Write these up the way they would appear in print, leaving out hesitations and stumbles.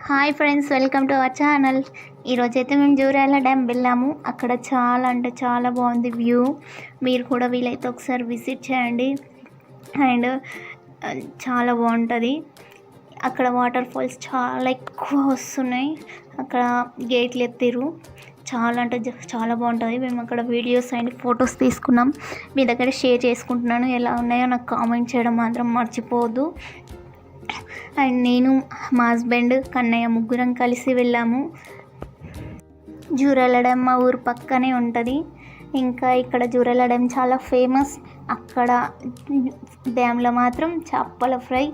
Hi friends, welcome to our channel. ఈరోజైతే మేము Jurala dam వెళ్ళాము. అక్కడ చాలా అంటే చాలా బాగుంది వ్యూ. మీరు కూడా వీలైతే ఒకసారి విజిట్ చేయండి. అండ్ చాలా బాగుంటుంది. అక్కడ వాటర్ ఫాల్స్ చాలా ఎక్కువ వస్తున్నాయి. అక్కడ గేట్లు ఎత్తిరు. చాలా అంటే చాలా బాగుంటుంది. మేము అక్కడ వీడియోస్ అండ్ ఫొటోస్ తీసుకున్నాం. మీ దగ్గర షేర్ చేసుకుంటున్నాను. ఎలా ఉన్నాయో నాకు కామెంట్ చేయడం మాత్రం మర్చిపోవద్దు. అండ్ నేను, మా హస్బెండ్, కన్నయ్య ముగ్గురం కలిసి వెళ్ళాము. జూరాల డ్యామ్ మా ఊరు పక్కనే ఉంటుంది. ఇంకా ఇక్కడ జూరాల డ్యామ్ చాలా ఫేమస్. అక్కడ డ్యామ్లో మాత్రం చేపల ఫ్రై,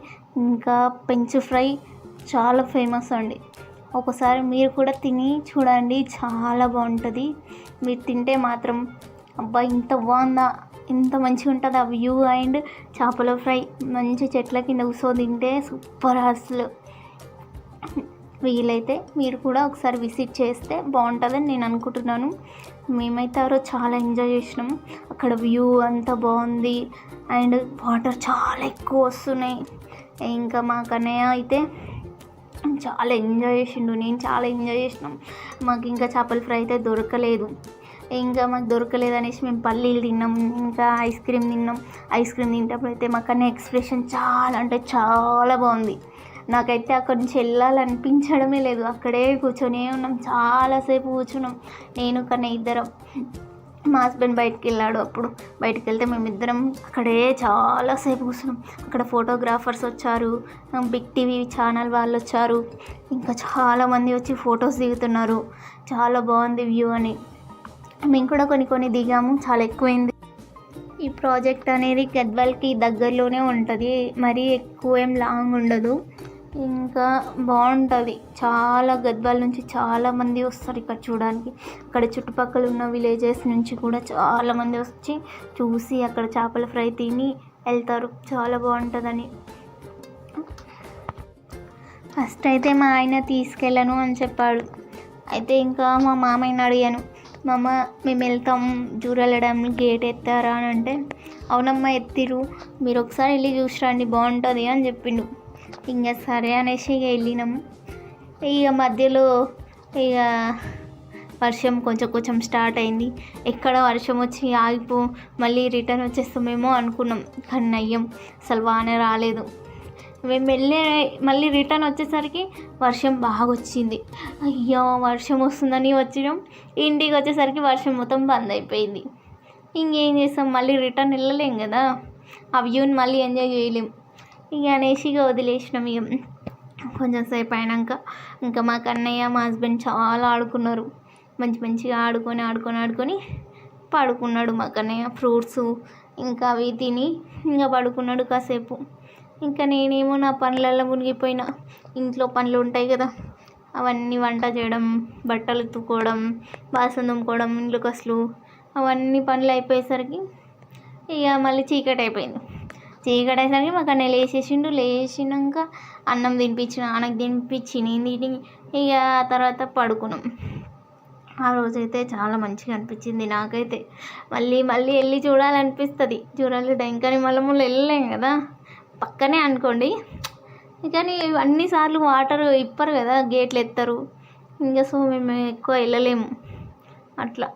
ఇంకా పెంచు ఫ్రై చాలా ఫేమస్ అండి. ఒకసారి మీరు కూడా తిని చూడండి, చాలా బాగుంటుంది. మీరు తింటే మాత్రం అబ్బా ఇంత బాగుందా, ఇంత మంచిగా ఉంటుంది ఆ వ్యూ. అండ్ చేపల ఫ్రై మంచి చెట్ల కింద కూర్చో తింటే సూపర్. అసలు వీలైతే మీరు కూడా ఒకసారి విజిట్ చేస్తే బాగుంటుందని నేను అనుకుంటున్నాను. మేమైతే ఆ రోజు చాలా ఎంజాయ్ చేసినాం. అక్కడ వ్యూ అంతా బాగుంది. అండ్ వాటర్ చాలా ఎక్కువ వస్తున్నాయి. ఇంకా మా కన్నయ్య అయితే చాలా ఎంజాయ్ చేసిండు, నేను చాలా ఎంజాయ్ చేసినాం. మాకు ఇంకా చేపల ఫ్రై అయితే దొరకలేదు. ఇంకా మాకు దొరకలేదు అనేసి మేము పల్లీలు తిన్నాం, ఇంకా ఐస్ క్రీమ్ తిన్నాం. ఐస్ క్రీమ్ తింటప్పుడు అయితే మాకన్నా ఎక్స్ప్రెషన్ చాలా అంటే చాలా బాగుంది. నాకైతే అక్కడి నుంచి వెళ్ళాలనిపించడమే లేదు. అక్కడే కూర్చొనే ఉన్నాం, చాలాసేపు కూర్చున్నాం. నేను కన్నా ఇద్దరం. మా హస్బెండ్ బయటికి వెళ్ళాడు. అప్పుడు బయటికి వెళ్తే మేమిద్దరం అక్కడే చాలాసేపు కూర్చున్నాం. అక్కడ ఫోటోగ్రాఫర్స్ వచ్చారు, బిగ్ టీవీ ఛానల్ వాళ్ళు వచ్చారు. ఇంకా చాలామంది వచ్చి ఫొటోస్ దిగుతున్నారు. చాలా బాగుంది వ్యూ అని మేము కూడా కొన్ని దిగాము. చాలా ఎక్కువైంది. ఈ ప్రాజెక్ట్ అనేది గద్వాల్కి దగ్గరలోనే ఉంటుంది, మరీ ఎక్కువ ఏం లాంగ్ ఉండదు. ఇంకా బాగుంటుంది. చాలా గద్వాల నుంచి చాలామంది వస్తారు ఇక్కడ చూడడానికి. అక్కడ చుట్టుపక్కల ఉన్న విలేజెస్ నుంచి కూడా చాలామంది వచ్చి చూసి అక్కడ చేపల ఫ్రై తిని వెళ్తారు. చాలా బాగుంటుందని. ఫస్ట్ అయితే మా ఆయన తీసుకెళ్ళను అని చెప్పాడు. అయితే ఇంకా మా మామయ్యని అడిగాను, మామ మేము వెళ్తాం జూరాల డ్యామ్ గేట్ ఎత్తారా అని అంటే, అవునమ్మా ఎత్తిరు, మీరు ఒకసారి వెళ్ళి చూసి రండి బాగుంటుంది అని చెప్పిండు. ఇంకా సరే అనేసి ఇక వెళ్ళినాము. ఇక మధ్యలో ఇక వర్షం కొంచెం స్టార్ట్ అయింది. ఎక్కడ వర్షం వచ్చి మళ్ళీ రిటర్న్ వచ్చేస్తామేమో అనుకున్నాం, కానీ అయ్యాం అసలు వాన రాలేదు. మేము మళ్ళీ రిటర్న్ వచ్చేసరికి వర్షం బాగా వచ్చింది. అయ్యో వర్షం వస్తుందని వచ్చినాం. ఇంటికి వచ్చేసరికి వర్షం మొత్తం బంద్ అయిపోయింది. ఇంకేం చేస్తాం, మళ్ళీ రిటర్న్ వెళ్ళలేం కదా, ఆ వ్యూని మళ్ళీ ఎంజాయ్ చేయలేం. ఇక అనేసి ఇక వదిలేసినాం. ఇక కొంచెం సేపు అయినాక ఇంకా మా కన్నయ్య, మా హస్బెండ్ చాలా ఆడుకున్నారు. మంచిగా ఆడుకొని పడుకున్నాడు మా కన్నయ్య. ఫ్రూట్స్ ఇంకా అవి తిని ఇంకా పడుకున్నాడు కాసేపు. ఇంకా నేనేమో నా పనులలో మునిగిపోయినా. ఇంట్లో పనులు ఉంటాయి కదా, అవన్నీ వంట చేయడం, బట్టలు ఉతుక్కోవడం, బాసన తోముకోవడం, ఇంట్లో కసులు, అవన్నీ పనులు అయిపోయేసరికి ఇక మళ్ళీ చీకటి అయిపోయింది. మాకు అన్నయ్య లేచినాక అన్నం తినిపించి, నాన్నకు తినిపించి, నేను తిని ఇక తర్వాత పడుకున్నాం. ఆ రోజైతే చాలా మంచిగా అనిపించింది నాకైతే. మళ్ళీ వెళ్ళి చూడాలనిపిస్తుంది జూరాల డ్యామ్. కానీ మళ్ళీ వెళ్ళలేం కదా, పక్కనే అనుకోండి. కానీ అన్నిసార్లు వాటర్ ఇప్పరు కదా, గేట్లు ఎత్తారు. ఇంకా సో మేము ఎక్కువ వెళ్ళలేము అట్లా.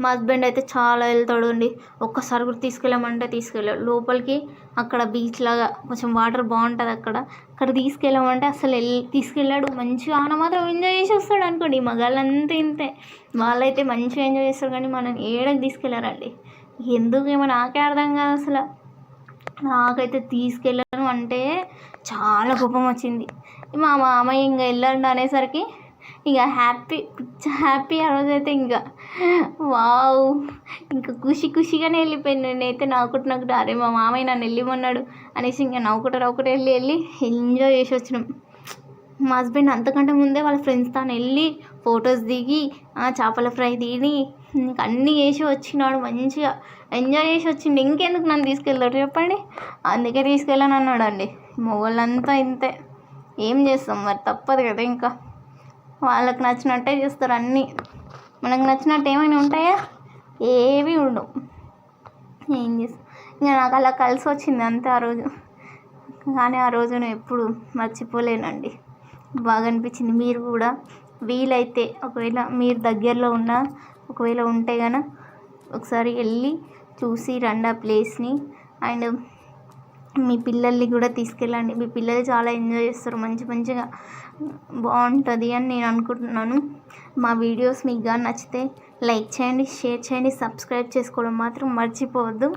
మా హస్బెండ్ అయితే చాలా వెళ్తాడు అండి. ఒక్కసారి కూడా తీసుకెళ్ళామంటే తీసుకెళ్ళాడు లోపలికి. అక్కడ బీచ్ లాగా కొంచెం వాటర్ బాగుంటుంది అక్కడ తీసుకెళ్ళామంటే అసలు తీసుకెళ్ళాడు. మంచిగా ఆయన మాత్రం ఎంజాయ్ చేసి వస్తాడు అనుకోండి. మగాళ్ళంతా ఇంతే, వాళ్ళైతే మంచిగా ఎంజాయ్ చేస్తారు. కానీ మనం ఏడకి తీసుకెళ్ళారండి, ఎందుకేమో నాకే అర్థం కాదు అసలు. నాకైతే తీసుకెళ్ళను అంటే చాలా కోపం వచ్చింది. మా మామయ్య ఇంకా వెళ్ళండి అనేసరికి ఇక హ్యాపీ ఆ రోజైతే. ఇంకా వావ్, ఇంకా ఖుషిగానే వెళ్ళిపోయింది. నేనైతే నవ్వుకుంటూ అరే మా మామయ్య నన్ను వెళ్ళిమన్నాడు అనేసి ఇంకా నవ్వుకుంటూ వెళ్ళి ఎంజాయ్ చేసి వచ్చినాం. మా హస్బెండ్ అంతకంటే ముందే వాళ్ళ ఫ్రెండ్స్ తాను వెళ్ళి ఫొటోస్ దిగి చేపల ఫ్రై తిని ఇంకా అన్నీ చేసి వచ్చినాడు. మంచిగా ఎంజాయ్ చేసి వచ్చిండు. ఇంకెందుకు నన్ను తీసుకెళ్తాడు చెప్పండి, అందుకే తీసుకెళ్ళాను అన్నాడు అండి. మొగోళ్ళంతా ఇంతే, ఏం చేస్తాం మరి, తప్పదు కదా. ఇంకా వాళ్ళకి నచ్చినట్టే చేస్తారు అన్నీ. మనకు నచ్చినట్టు ఏమైనా ఉంటాయా, ఏవి ఉండవు. ఏం చేస్తాం, ఇంకా నాకు అలా కలిసి వచ్చింది అంతే ఆ రోజు. కానీ ఆ రోజు నేను ఎప్పుడు మర్చిపోలేనండి. బాగా అనిపించింది. మీరు కూడా వీలైతే ఒకవేళ మీరు దగ్గరలో ఒకవేళ ఉంటే కనుక ఒకసారి వెళ్ళి చూసి రండి ఆ ప్లేస్ని. అండ్ మీ పిల్లల్ని కూడా తీసుకెళ్ళండి. మీ పిల్లలు చాలా ఎంజాయ్ చేస్తారు, మంచి మంచిగా బాగుంటుంది అని నేను అనుకుంటున్నాను. మా వీడియోస్ మీకు కానీ నచ్చితే లైక్ చేయండి, షేర్ చేయండి, సబ్స్క్రైబ్ చేసుకోవడం మాత్రం మర్చిపోవద్దు.